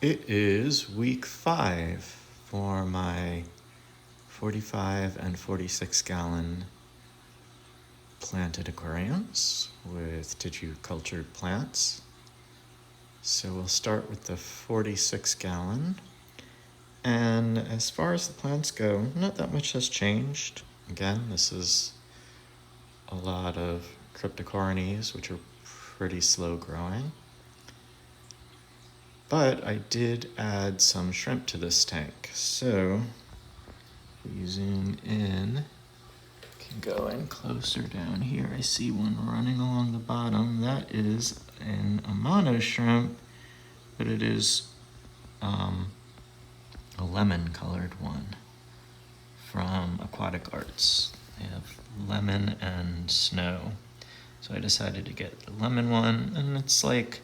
It is week 5 for my 45 and 46 gallon planted aquariums with tissue cultured plants. So we'll start with the 46 gallon. And as far as the plants go, not that much has changed. Again, this is a lot of cryptocorynes, which are pretty slow growing. But I did add some shrimp to this tank. So if we zoom in, can go in closer down here. I see one running along the bottom. That is an Amano shrimp, but it is a lemon colored one from Aquatic Arts. They have lemon and snow. So I decided to get the lemon one, and it's like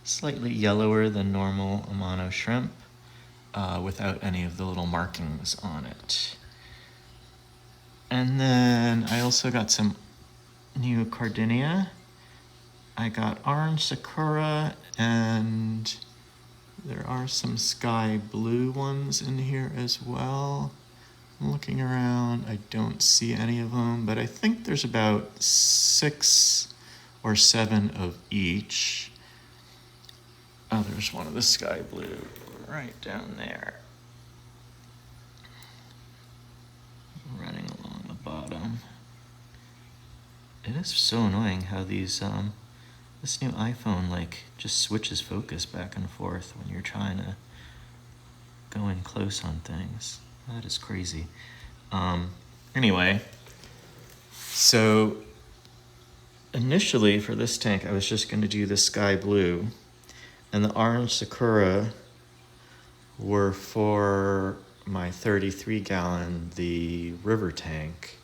slightly yellower than normal Amano shrimp without any of the little markings on it. And then I also got some new Cardinia. I got orange sakura, and there are some sky blue ones in here as well. I'm looking around, I don't see any of them, but I think there's about 6 or 7 of each. Oh, there's one of the sky blue right down there, running along the bottom. It is so annoying how these this new iPhone just switches focus back and forth when you're trying to go in close on things. That is crazy. Anyway, so initially for this tank, I was just going to do the sky blue, and the orange sakura were for my 33 gallon, the river tank.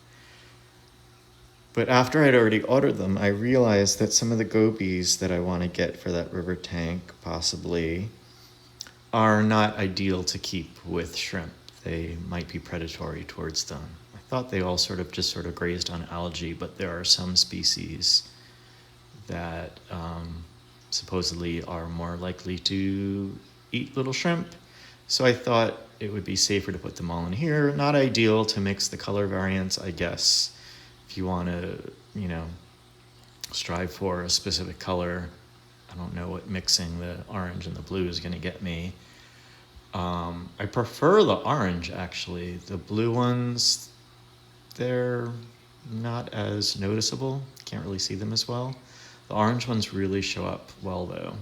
But after I'd already ordered them, I realized that some of the gobies that I want to get for that river tank, possibly, are not ideal to keep with shrimp. They might be predatory towards them. I thought they all sort of grazed on algae, but there are some species that supposedly are more likely to eat little shrimp. So I thought it would be safer to put them all in here. Not ideal to mix the color variants, I guess. If you want to, strive for a specific color, I don't know what mixing the orange and the blue is going to get me. I prefer the orange, actually. The blue ones, they're not as noticeable. Can't really see them as well. The orange ones really show up well, though.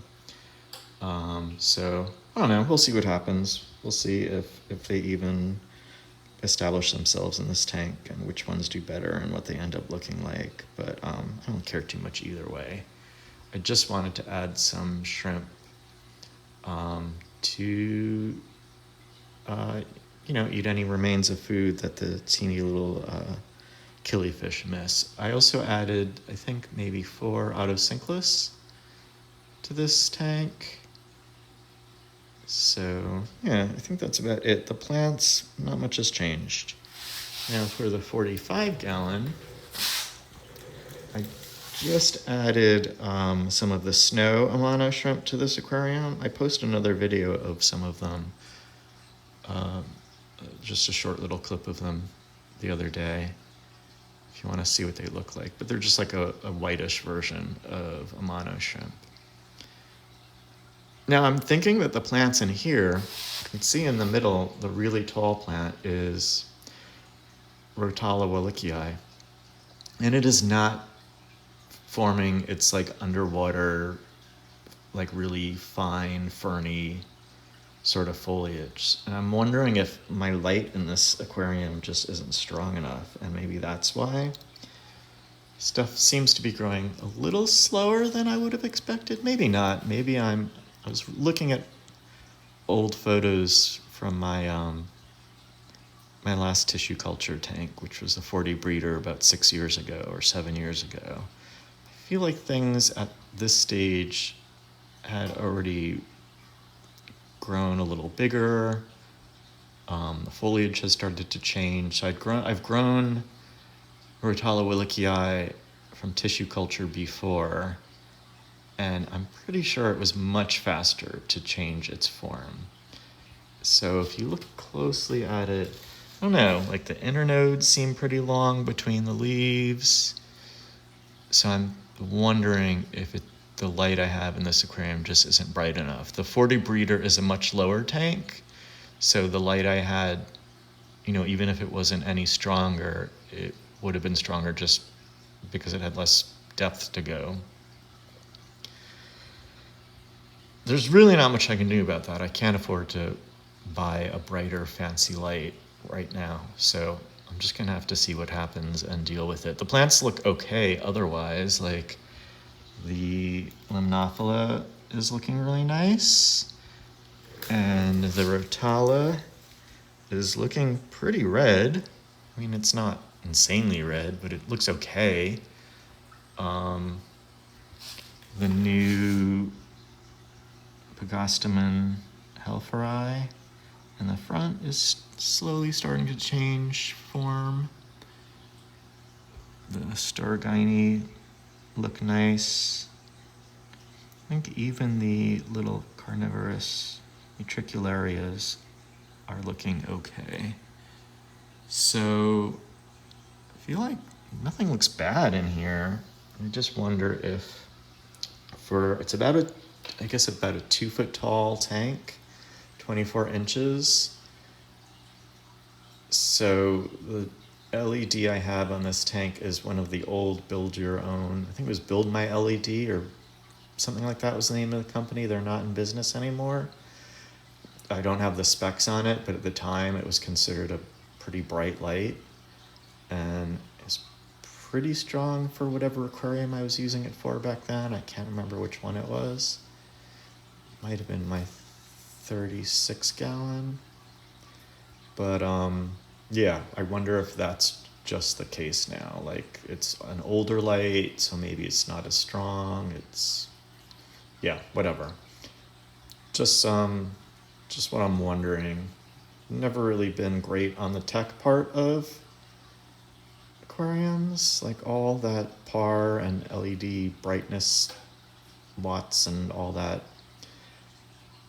So, I don't know. We'll see what happens. We'll see if they even establish themselves in this tank and which ones do better and what they end up looking like. But I don't care too much either way. I just wanted to add some shrimp to eat any remains of food that the teeny little killifish miss. I also added, I think, maybe 4 autosynclus to this tank. So, yeah, I think that's about it. The plants, not much has changed. Now for the 45 gallon, I just added some of the snow Amano shrimp to this aquarium. I posted another video of some of them, just a short little clip of them the other day, if you want to see what they look like. But they're just like a whitish version of Amano shrimp. Now I'm thinking that the plants in here, you can see in the middle, the really tall plant is Rotala willickii, and it is not forming its underwater, really fine, ferny sort of foliage. And I'm wondering if my light in this aquarium just isn't strong enough, and maybe that's why. Stuff seems to be growing a little slower than I would have expected. Maybe not. Maybe I was looking at old photos from my my last tissue culture tank, which was a 40 breeder about 6 years ago or 7 years ago. I feel like things at this stage had already grown a little bigger. The foliage has started to change. So I've grown Rotala willickii from tissue culture before, and I'm pretty sure it was much faster to change its form. So if you look closely at it, I don't know, like the inner nodes seem pretty long between the leaves. So I'm wondering if the light I have in this aquarium just isn't bright enough. The 40 breeder is a much lower tank, so the light I had, even if it wasn't any stronger, it would have been stronger just because it had less depth to go. There's really not much I can do about that. I can't afford to buy a brighter, fancy light right now, so I'm just gonna have to see what happens and deal with it. The plants look okay otherwise, like the Limnophila is looking really nice, and the Rotala is looking pretty red. I mean, it's not insanely red, but it looks okay. The new Pagostemon Helferi in the front is slowly starting to change form. The Sturgeini look nice. I think even the little carnivorous Matricularias are looking okay. So I feel like nothing looks bad in here. I just wonder if it's about a 2-foot tall tank, 24 inches. So the LED I have on this tank is one of the old Build Your Own, I think it was Build My LED or something like that was the name of the company. They're not in business anymore. I don't have the specs on it, but at the time it was considered a pretty bright light, and it's pretty strong for whatever aquarium I was using it for back then. I can't remember which one it was. Might have been my 36 gallon. But yeah, I wonder if that's just the case now. Like, it's an older light, so maybe it's not as strong. Yeah, whatever. Just what I'm wondering. Never really been great on the tech part of aquariums, like all that PAR and LED brightness watts and all that.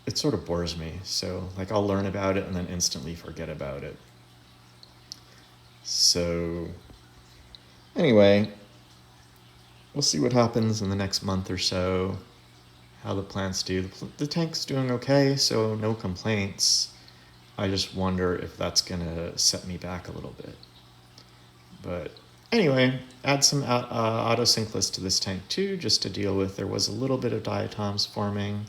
It sort of bores me. So like I'll learn about it and then instantly forget about it. So anyway, we'll see what happens in the next month or so, how the plants do. The tank's doing okay, so no complaints. I just wonder if that's gonna set me back a little bit. But anyway, add some autosynclus to this tank too, just to deal with. There was a little bit of diatoms forming.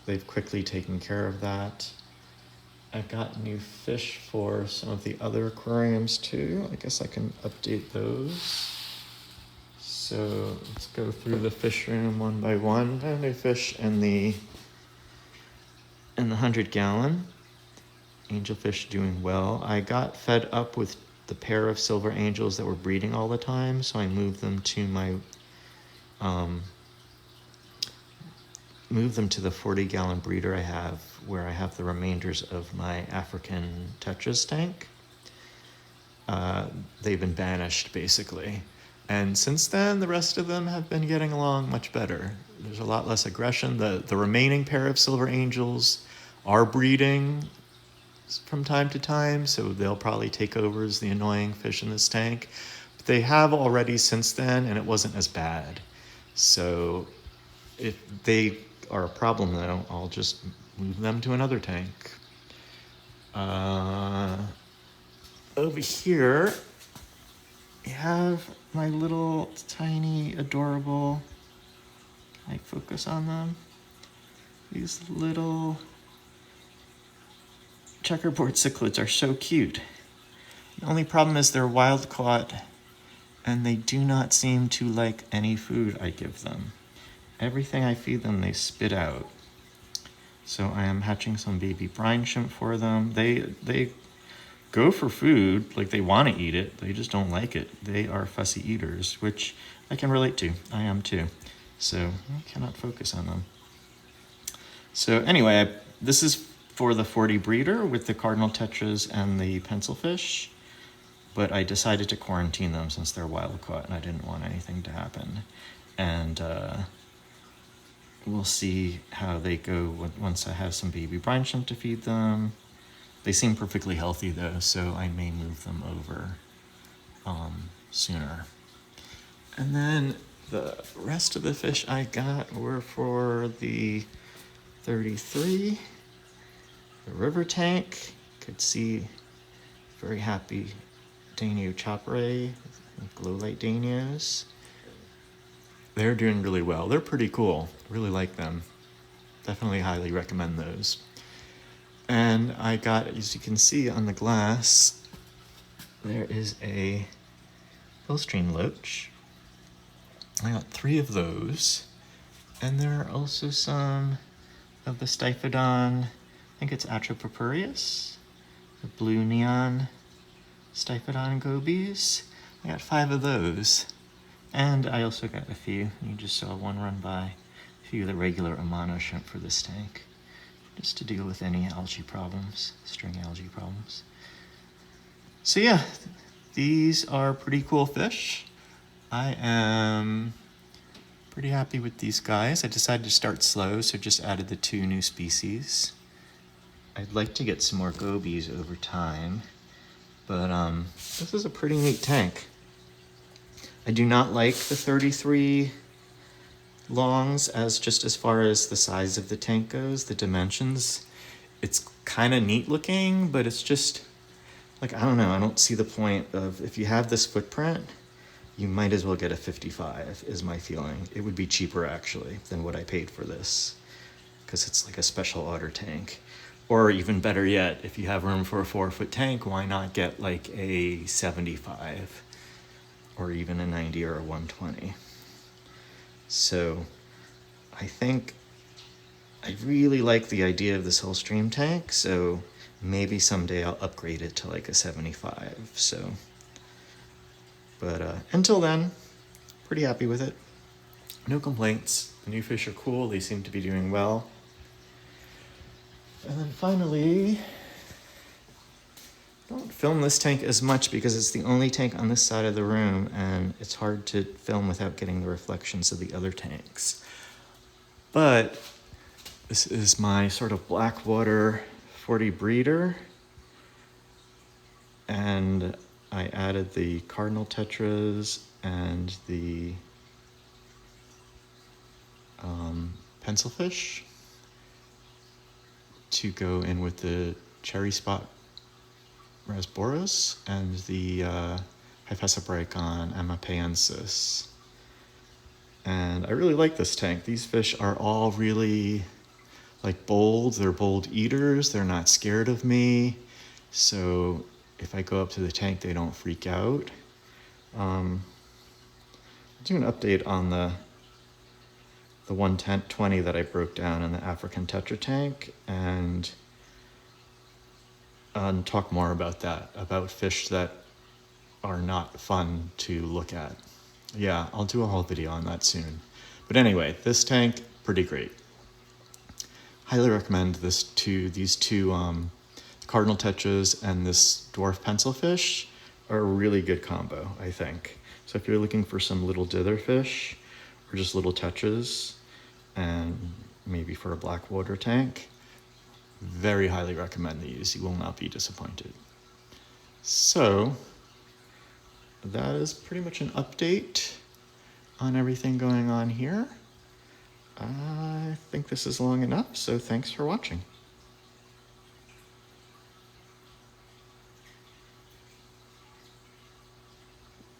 They've quickly taken care of that. I got new fish for some of the other aquariums too. I guess I can update those. So let's go through the fish room one by one. I have new fish in the 100 gallon. Angelfish doing well. I got fed up with the pair of silver angels that were breeding all the time, so I moved them to my the 40 gallon breeder I have, where I have the remainders of my African Tetras tank. They've been banished basically. And since then, the rest of them have been getting along much better. There's a lot less aggression. The remaining pair of silver angels are breeding from time to time, so they'll probably take over as the annoying fish in this tank. But they have already since then, and it wasn't as bad. So if they are a problem, though, I'll just move them to another tank. Over here, we have my little tiny adorable, can I focus on them? These little checkerboard cichlids are so cute. The only problem is they're wild caught and they do not seem to like any food I give them. Everything I feed them, they spit out. So I am hatching some baby brine shrimp for them. They go for food, like they want to eat it, they just don't like it. They are fussy eaters, which I can relate to. I am too. So I cannot focus on them. So anyway, this is for the 40 breeder with the cardinal tetras and the pencilfish, but I decided to quarantine them since they're wild caught and I didn't want anything to happen. And we'll see how they go once I have some baby brine shrimp to feed them. They seem perfectly healthy though, so I may move them over sooner. And then the rest of the fish I got were for the 33, the river tank. Could see very happy Danio chopray, glow light Danios. They're doing really well. They're pretty cool. Really like them. Definitely highly recommend those. And I got, as you can see on the glass, there is a Gulfstream loach. I got 3 of those. And there are also some of the Stiphodon, I think it's Atropurpureus, the blue neon Stiphodon gobies. I got 5 of those. And I also got a few, you just saw one run by, a few of the regular Amano shrimp for this tank, just to deal with any algae problems, string algae problems. So yeah, these are pretty cool fish. I am pretty happy with these guys. I decided to start slow, so just added the 2 new species. I'd like to get some more gobies over time, but this is a pretty neat tank. I do not like the 33 longs as far as the size of the tank goes, the dimensions. It's kind of neat looking, but it's just, like, I don't know, I don't see the point of, if you have this footprint, you might as well get a 55, is my feeling. It would be cheaper, actually, than what I paid for this, because it's like a special order tank. Or even better yet, if you have room for a 4-foot tank, why not get like a 75? Or even a 90 or a 120. So I think I really like the idea of this whole stream tank, so maybe someday I'll upgrade it to like a 75. So, but until then, pretty happy with it. No complaints. The new fish are cool. They seem to be doing well. And then finally, don't film this tank as much because it's the only tank on this side of the room and it's hard to film without getting the reflections of the other tanks. But this is my sort of Blackwater 40 breeder. And I added the cardinal tetras and the pencilfish to go in with the cherry spot Rasboros and the Hyphesobricon amapaensis. And I really like this tank. These fish are all really like bold. They're bold eaters. They're not scared of me. So if I go up to the tank, they don't freak out. I'll do an update on the 120 that I broke down in the African Tetra tank and talk more about that, about fish that are not fun to look at. Yeah, I'll do a whole video on that soon. But anyway, this tank, pretty great. Highly recommend these two cardinal tetras and this dwarf pencilfish are a really good combo, I think. So if you're looking for some little dither fish or just little tetras and maybe for a Blackwater tank, very highly recommend these. You will not be disappointed. So that is pretty much an update on everything going on here. I think this is long enough, so thanks for watching.